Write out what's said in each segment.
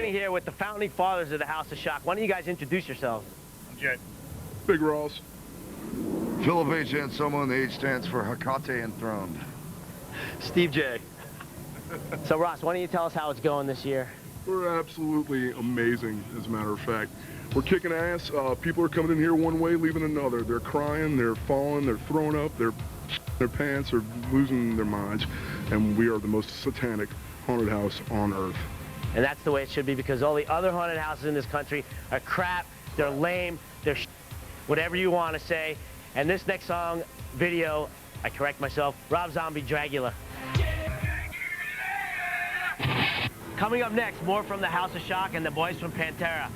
standing here with the founding fathers of the House of Shock. Why don't you guys introduce yourselves? Jet. Big Ross. Philip H. Anselmo, and the H stands for Hecate Enthroned. Steve J. So Ross, why don't you tell us how it's going this year? We're absolutely amazing, as a matter of fact. We're kicking ass. People are coming in here one way, leaving another. They're crying, they're falling, they're throwing up, their pants are losing their minds. And we are the most satanic haunted house on earth. And that's the way it should be, because all the other haunted houses in this country are crap, they're lame, they're whatever you want to say. And this next song, video, I correct myself, Rob Zombie, Dragula. Coming up next, more from the House of Shock and the boys from Pantera.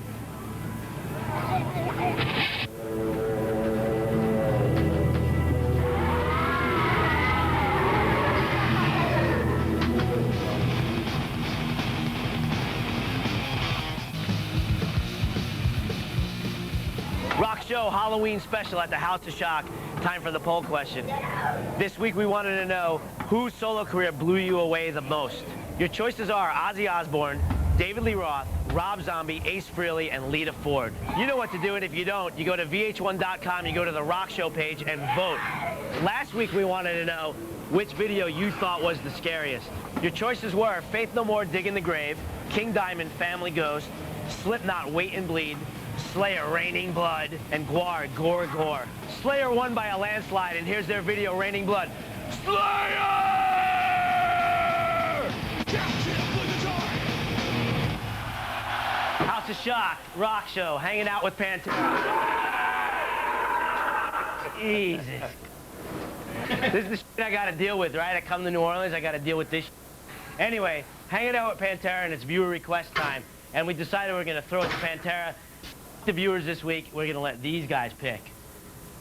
Rock Show Halloween special at the House of Shock. Time for the poll question. This week we wanted to know whose solo career blew you away the most. Your choices are Ozzy Osbourne, David Lee Roth, Rob Zombie, Ace Frehley, and Lita Ford. You know what to do, and if you don't, you go to VH1.com, you go to the Rock Show page, and vote. Last week we wanted to know which video you thought was the scariest. Your choices were Faith No More, Dig in the Grave, King Diamond, Family Ghost, Slipknot, Wait and Bleed, Slayer, Raining Blood, and Gwar, Gore Gore. Slayer won by a landslide, and here's their video, Raining Blood. Slayer! House of Shock, Rock Show, hanging out with Pantera. Jesus. This is the shit I gotta deal with, right? I come to New Orleans, I gotta deal with this shit. Anyway, hanging out with Pantera, and it's viewer request time. And we decided we're gonna throw it to Pantera. The viewers this week, we're gonna let these guys pick.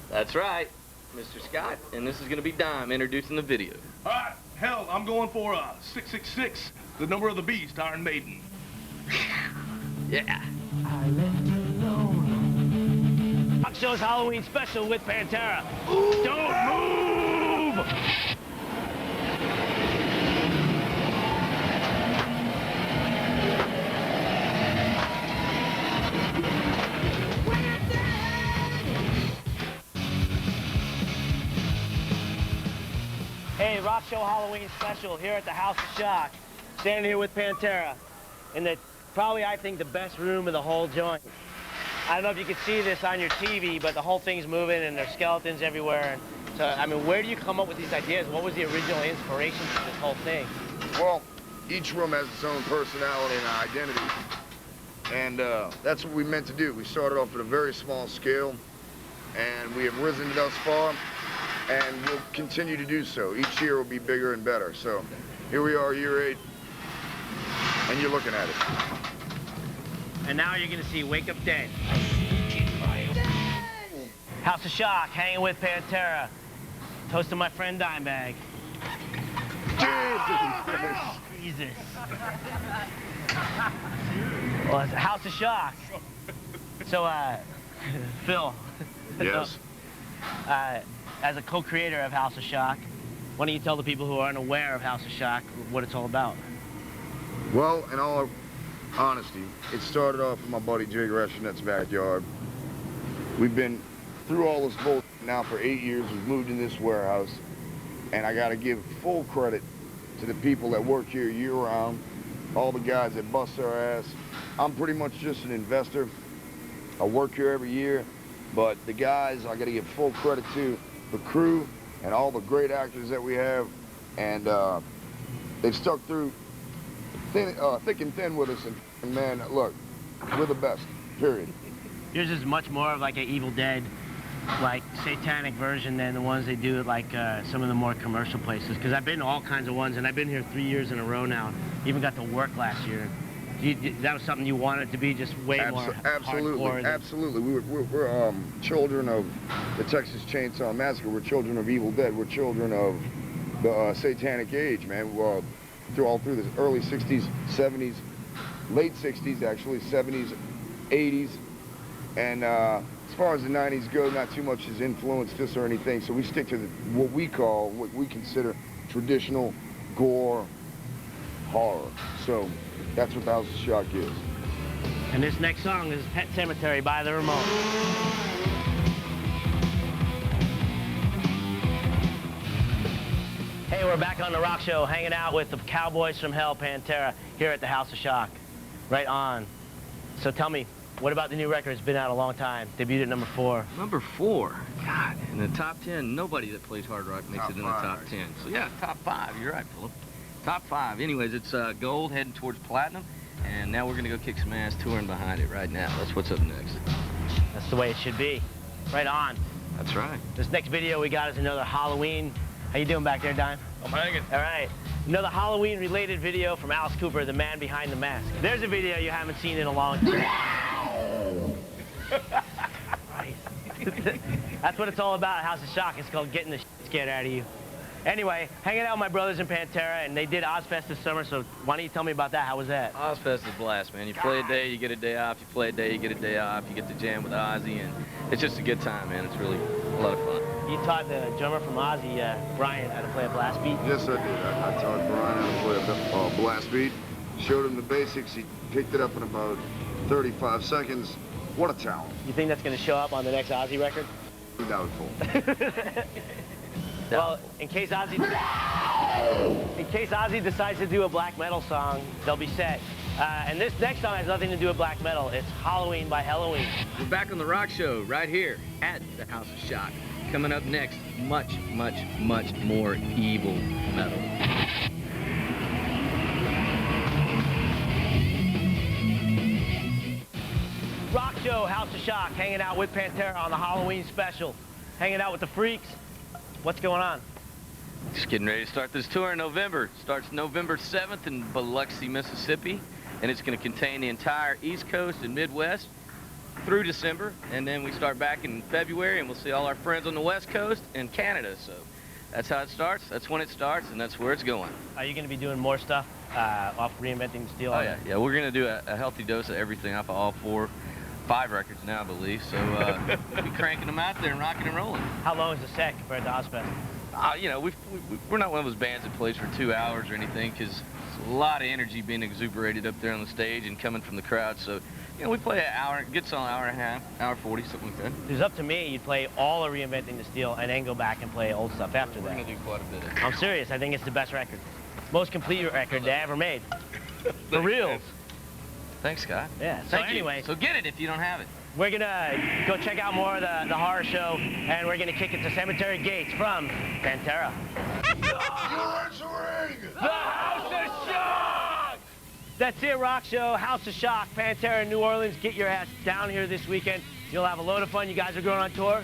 That's right, Mr. Scott, and this is gonna be Dime introducing the video. All right, hell, I'm going for 666, the number of the beast, Iron Maiden. Yeah. I left alone. Rock Show's Halloween special with Pantera. Ooh, don't move! Hey, Rock Show Halloween special here at the House of Shock. Standing here with Pantera in the probably, I think, the best room of the whole joint. I don't know if you can see this on your TV, but the whole thing's moving and there's skeletons everywhere. And so, I mean, where do you come up with these ideas? What was the original inspiration for this whole thing? Well, each room has its own personality and identity. And that's what we meant to do. We started off at a very small scale, and we have risen thus far, and we'll continue to do so. Each year will be bigger and better. So here we are, year 8, and you're looking at it. And now you're gonna see Wake Up Dead. House of Shock, hanging with Pantera. Toast to my friend Dimebag. Jesus. Well, it's a House of Shock. So, Phil. Yes. As a co-creator of House of Shock, why don't you tell the people who aren't aware of House of Shock what it's all about? Well, in all honesty, it started off with my buddy Jay Greshinet's backyard. We've been through all this bullshit now for 8 years. We've moved in this warehouse, and I got to give full credit to the people that work here year-round, all the guys that bust their ass. I'm pretty much just an investor. I work here every year, but the guys I got to give full credit to, the crew, and all the great actors that we have, and they've stuck through thick and thin with us, and man, look, we're the best, period. Yours is much more of like an Evil Dead, like satanic version than the ones they do at like some of the more commercial places. Because I've been to all kinds of ones, and I've been here 3 years in a row now. Even got to work last year. That was something you wanted to be just way more hardcore. Absolutely. We're children of the Texas Chainsaw Massacre. We're children of Evil Dead. We're children of the Satanic Age, man. All through the early 60s, 70s, late 60s, actually, 70s, 80s. And as far as the 90s go, not too much has influenced us or anything. So we stick to what we consider traditional gore horror. So that's what the House of Shock is. And this next song is Pet Cemetery by the Ramones. Hey, we're back on the Rock Show, hanging out with the Cowboys from Hell, Pantera, here at the House of Shock. Right on. So tell me, what about the new record? It's been out a long time. Debuted at number 4. Number 4. God, in the top 10, nobody that plays hard rock makes it in the top 10. So yeah, top 5. You're right, Philip. Top 5. Anyways, it's gold heading towards platinum, and now we're gonna go kick some ass touring behind it right now. That's what's up next. That's the way it should be. Right on. That's right. This next video we got is another Halloween. How you doing back there, Dime? I'm hanging. All right. Another Halloween-related video from Alice Cooper, the man behind the mask. There's a video you haven't seen in a long time. Right. That's what it's all about, House of Shock. It's called getting the shit scared out of you. Anyway, hanging out with my brothers in Pantera, and they did Ozfest this summer, so why don't you tell me about that? How was that? Ozfest is a blast, man. You play a day, you get a day off. You play a day, you get a day off. You get to jam with Ozzy, and it's just a good time, man. It's really a lot of fun. You taught the drummer from Ozzy, Brian, how to play a blast beat? Yes, I did. I taught Brian how to play a blast beat. Showed him the basics. He picked it up in about 35 seconds. What a talent. You think that's going to show up on the next Ozzy record? Doubtful. Well, in case Ozzy decides to do a black metal song, they'll be set. And this next song has nothing to do with black metal. It's Halloween by Halloween. We're back on the Rock Show right here at the House of Shock. Coming up next, much, much, much more evil metal. Rock Show, House of Shock, hanging out with Pantera on the Halloween special. Hanging out with the freaks. What's going on? Just getting ready to start this tour in November. Starts November 7th in Biloxi, Mississippi, and it's going to contain the entire East Coast and Midwest through December, and then we start back in February, and we'll see all our friends on the West Coast and Canada. So that's how it starts, that's when it starts, and that's where it's going. Are you going to be doing more stuff off Reinventing the Steel? Oh, yeah, we're going to do a healthy dose of everything off of all 5 records now, I believe. So we'll be cranking them out there and rocking and rolling. How long is the set compared to Ozfest? You know, we're not one of those bands that plays for 2 hours or anything, because there's a lot of energy being exuberated up there on the stage and coming from the crowd. So, you know, we play an hour, gets on an hour and a half, hour 40, something like that. It was up to me, you'd play all of Reinventing the Steel and then go back and play old stuff after that. We're going to do quite a bit of it. I'm serious, I think it's the best record. Most complete record they ever made. For reals. Thanks, Scott. Yeah, so Thank anyway. you. So get it if you don't have it. We're gonna go check out more of the horror show, and we're gonna kick it to Cemetery Gates from Pantera. You're entering The House of Shock! That's it, Rock Show, House of Shock, Pantera in New Orleans. Get your ass down here this weekend. You'll have a load of fun. You guys are going on tour?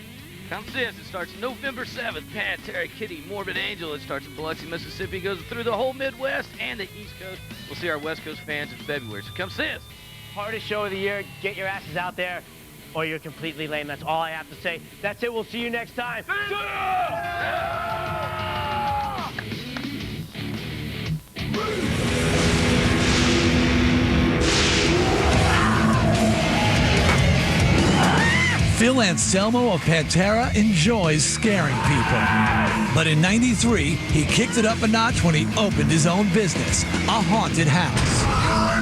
Come see us. It starts November 7th. Pantera, Kitty, Morbid Angel. It starts in Biloxi, Mississippi. Goes through the whole Midwest and the East Coast. We'll see our West Coast fans in February. So come see us. Hardest show of the year. Get your asses out there, or you're completely lame. That's all I have to say. That's it. We'll see you next time. Phil Anselmo of Pantera enjoys scaring people. But in '93, he kicked it up a notch when he opened his own business, a haunted house.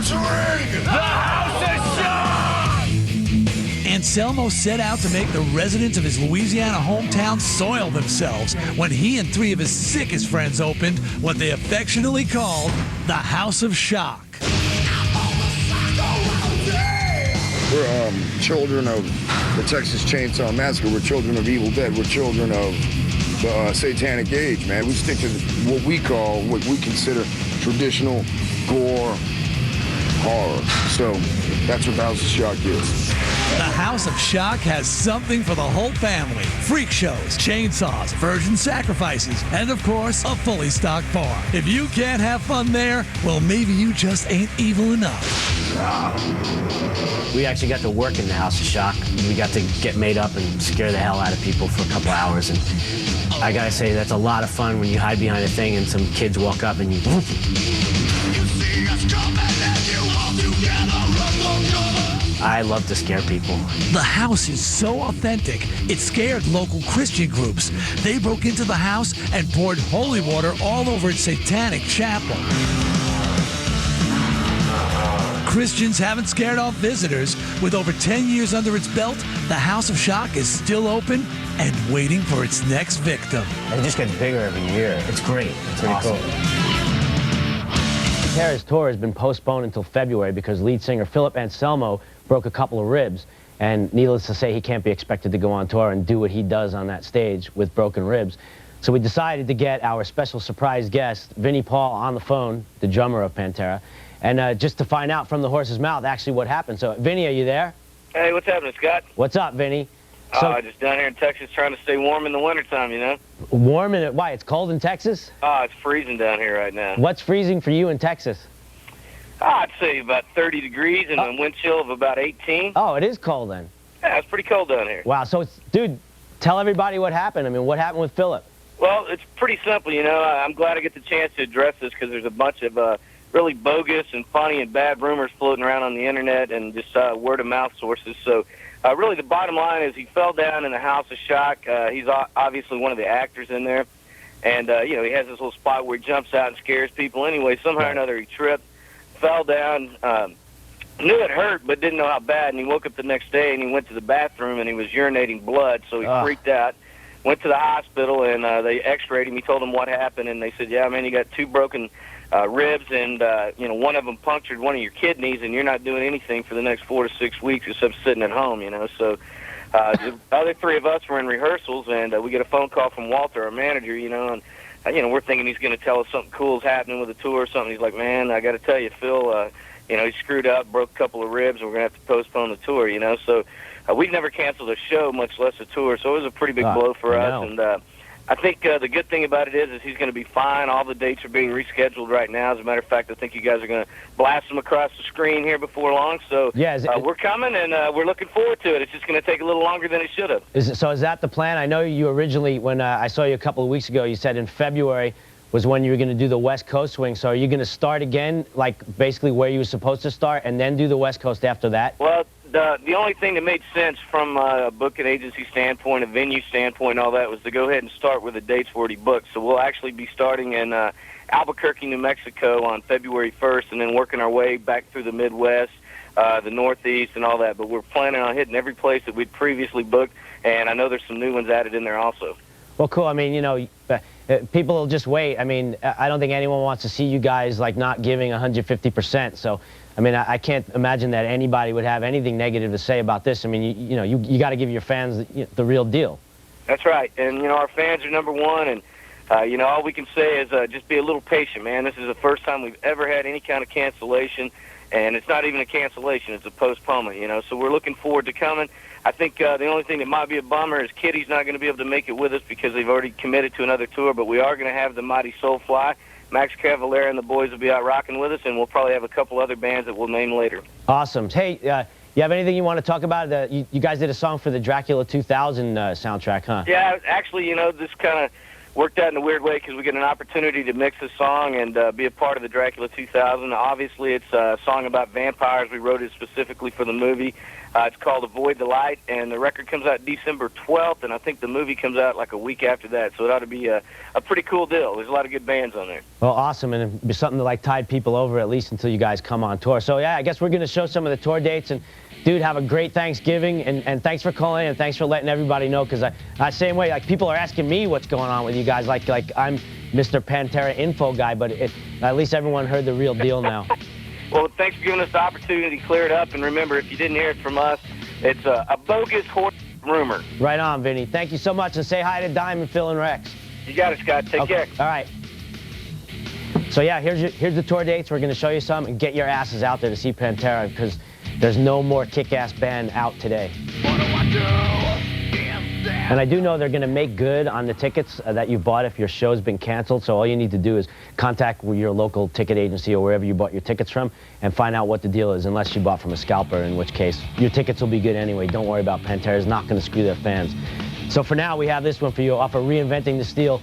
entering The House of Shock! Anselmo set out to make the residents of his Louisiana hometown soil themselves when he and 3 of his sickest friends opened what they affectionately called the House of Shock. We're children of the Texas Chainsaw Massacre. We're children of Evil Dead. We're children of the Satanic Age, man. We stick to what we consider traditional gore horror. So that's what the House of Shock is. The House of Shock has something for the whole family. Freak shows, chainsaws, virgin sacrifices, and of course, a fully stocked bar. If you can't have fun there, well, maybe you just ain't evil enough. We actually got to work in the House of Shock. We got to get made up and scare the hell out of people for a couple hours. And I gotta say, that's a lot of fun when you hide behind a thing and some kids walk up and you... I love to scare people. The house is so authentic, it scared local Christian groups. They broke into the house and poured holy water all over its satanic chapel. Christians haven't scared off visitors, with over 10 years under its belt, the House of Shock is still open and waiting for its next victim. It just gets bigger every year. It's great. It's pretty cool. Pantera's tour has been postponed until February because lead singer Philip Anselmo broke a couple of ribs. And needless to say, he can't be expected to go on tour and do what he does on that stage with broken ribs. So we decided to get our special surprise guest, Vinnie Paul, on the phone, the drummer of Pantera, and just to find out from the horse's mouth actually what happened. So, Vinnie, are you there? Hey, what's happening, Scott? What's up, Vinnie? So, Just down here in Texas trying to stay warm in the wintertime, you know? warm in it? Why? It's cold in Texas? It's freezing down here right now. What's freezing for you in Texas? I'd say about 30 degrees and a wind chill of about 18. Oh, it is cold then. Yeah, it's pretty cold down here. Wow. So, dude, tell everybody what happened. I mean, what happened with Philip? Well, it's pretty simple, you know. I'm glad I get the chance to address this because there's a bunch of really bogus and funny and bad rumors floating around on the internet and just word-of-mouth sources. So, really, the bottom line is he fell down in the House of Shock. He's obviously one of the actors in there. And, you know, he has this little spot where he jumps out and scares people. Anyway, somehow or another he tripped, fell down, knew it hurt but didn't know how bad, and he woke up the next day and he went to the bathroom and he was urinating blood, so he freaked out, went to the hospital, and they x-rayed him. He told them what happened, and they said, yeah, man, you got 2 broken ribs, and, you know, one of them punctured one of your kidneys, and you're not doing anything for the next 4 to 6 weeks except sitting at home, you know. So the other 3 of us were in rehearsals, and we get a phone call from Walter, our manager, you know, and you know, we're thinking he's going to tell us something cool is happening with the tour or something. He's like, man, I got to tell you, Phil, you know, he screwed up, broke a couple of ribs, and we're going to have to postpone the tour, you know. So we've never canceled a show, much less a tour, so it was a pretty big blow for us. And I think the good thing about it is he's going to be fine. All the dates are being rescheduled right now. As a matter of fact, I think you guys are going to blast them across the screen here before long. So yeah, we're coming, and we're looking forward to it. It's just going to take a little longer than it should have. So is that the plan? I know you originally, when I saw you a couple of weeks ago, you said in February was when you were going to do the West Coast swing. So are you going to start again, like basically where you were supposed to start, and then do the West Coast after that? Well, the only thing that made sense from a booking agency standpoint, a venue standpoint, and all that was to go ahead and start where the dates were already booked. So we'll actually be starting in Albuquerque, New Mexico on February 1st, and then working our way back through the Midwest, the Northeast, and all that. But we're planning on hitting every place that we'd previously booked, and I know there's some new ones added in there also. Well, cool. I mean, you know, people will just wait. I mean, I don't think anyone wants to see you guys, like, not giving 150%. So, I mean, I can't imagine that anybody would have anything negative to say about this. I mean, you know, you got to give your fans the real deal. That's right. And, you know, our fans are number one. And, you know, all we can say is just be a little patient, man. This is the first time we've ever had any kind of cancellation. And it's not even a cancellation. It's a postponement, you know. So we're looking forward to coming. I think the only thing that might be a bummer is Kitty's not going to be able to make it with us because they've already committed to another tour. But we are going to have the Mighty Soulfly. Max Cavalera and the boys will be out rocking with us, and we'll probably have a couple other bands that we'll name later. Awesome. Hey, you have anything you want to talk about? You guys did a song for the Dracula 2000 soundtrack, huh? Yeah, actually, you know, this kind of worked out in a weird way because we get an opportunity to mix a song and be a part of the Dracula 2000. Obviously, it's a song about vampires. We wrote it specifically for the movie. It's called Avoid the Light, and the record comes out December 12th, and I think the movie comes out like a week after that, so it ought to be a pretty cool deal. There's a lot of good bands on there. Well, awesome, and it'd be something to, like, tide people over at least until you guys come on tour. So, yeah, I guess we're going to show some of the tour dates, and, dude, have a great Thanksgiving, and thanks for calling in, and thanks for letting everybody know, because I same way, like, people are asking me what's going on with you guys, like I'm Mr. Pantera info guy, but at least everyone heard the real deal now. Well, thanks for giving us the opportunity to clear it up. And remember, if you didn't hear it from us, it's a bogus horse rumor. Right on, Vinny. Thank you so much. And say hi to Diamond, Phil, and Rex. You got it, Scott. Take care. All right. So, yeah, here's the tour dates. We're going to show you some and get your asses out there to see Pantera because there's no more kick-ass band out today. What do I do? And I do know they're going to make good on the tickets that you bought if your show's been canceled. So all you need to do is contact your local ticket agency or wherever you bought your tickets from and find out what the deal is, unless you bought from a scalper, in which case your tickets will be good anyway. Don't worry about Pantera's not going to screw their fans. So for now, we have this one for you off of Reinventing the Steel.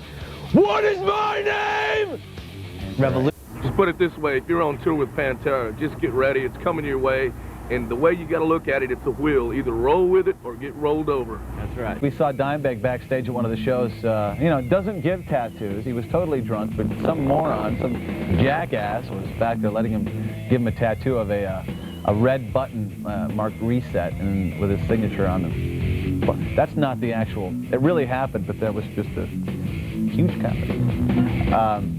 What is my name? Revolution. Just put it this way, if you're on tour with Pantera, just get ready. It's coming your way. And the way you got to look at it, it's a wheel. Either roll with it or get rolled over. That's right. right. We saw Dimebag backstage at one of the shows. You know, doesn't give tattoos. He was totally drunk, but some moron, some jackass was back there letting him give him a tattoo of a red button marked reset and with his signature on them. But that's not the actual. It really happened, but that was just a huge comedy.